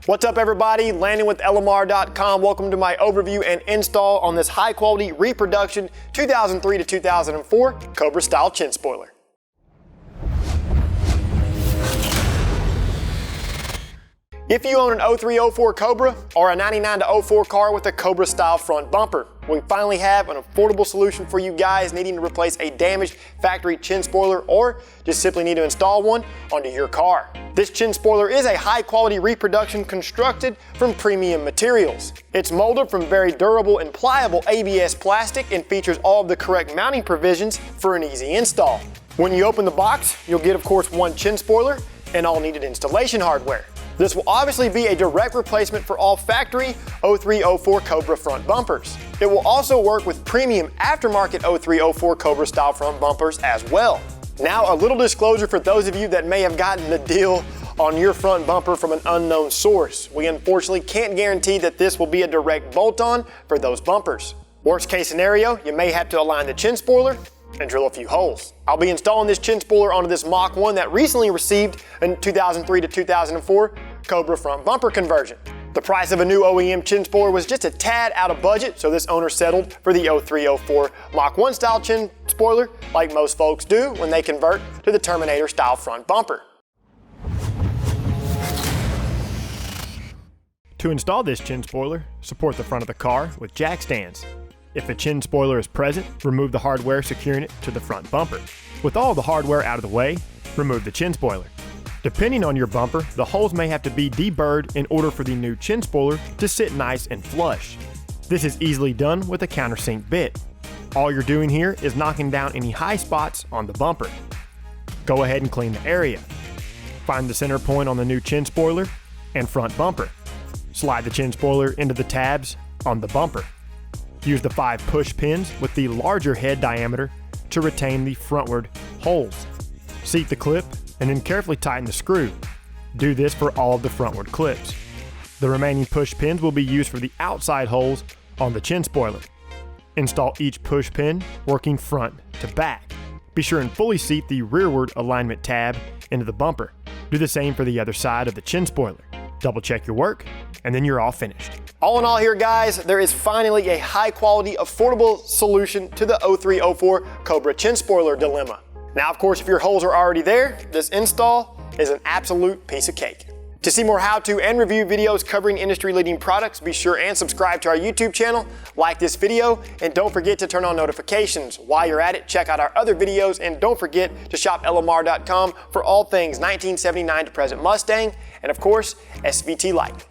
What's up everybody, Landon with LMR.com. Welcome to my overview and install on this high quality reproduction 2003 to 2004 Cobra style chin spoiler. If you own an 03-04 Cobra or a 99 to 04 car with a Cobra style front bumper, we finally have an affordable solution for you guys needing to replace a damaged factory chin spoiler or just simply need to install one onto your car. This chin spoiler is a high quality reproduction constructed from premium materials. It's molded from very durable and pliable ABS plastic and features all of the correct mounting provisions for an easy install. When you open the box, you'll get of course one chin spoiler and all needed installation hardware. This will obviously be a direct replacement for all factory 03-04 Cobra front bumpers. It will also work with premium aftermarket 03-04 Cobra style front bumpers as well. Now a little disclosure for those of you that may have gotten the deal on your front bumper from an unknown source. We unfortunately can't guarantee that this will be a direct bolt-on for those bumpers. Worst case scenario, you may have to align the chin spoiler and drill a few holes. I'll be installing this chin spoiler onto this Mach 1 that recently received a 2003 to 2004 Cobra front bumper conversion. The price of a new OEM chin spoiler was just a tad out of budget, so this owner settled for the 03-04 Mach 1 style chin spoiler like most folks do when they convert to the Terminator style front bumper. To install this chin spoiler, support the front of the car with jack stands. If the chin spoiler is present, remove the hardware securing it to the front bumper. With all the hardware out of the way, remove the chin spoiler. Depending on your bumper, the holes may have to be deburred in order for the new chin spoiler to sit nice and flush. This is easily done with a countersink bit. All you're doing here is knocking down any high spots on the bumper. Go ahead and clean the area. Find the center point on the new chin spoiler and front bumper. Slide the chin spoiler into the tabs on the bumper. Use the 5 push pins with the larger head diameter to retain the frontward holes. Seat the clip and then carefully tighten the screw. Do this for all of the frontward clips. The remaining push pins will be used for the outside holes on the chin spoiler. Install each push pin working front to back. Be sure and fully seat the rearward alignment tab into the bumper. Do the same for the other side of the chin spoiler. Double check your work and then you're all finished. All in all here guys, there is finally a high quality, affordable solution to the 03-04 Cobra chin spoiler dilemma. Now of course, if your holes are already there, this install is an absolute piece of cake. To see more how-to and review videos covering industry-leading products, be sure and subscribe to our YouTube channel, like this video, and don't forget to turn on notifications. While you're at it, check out our other videos, and don't forget to shop LMR.com for all things 1979 to present Mustang, and of course, SVT Light.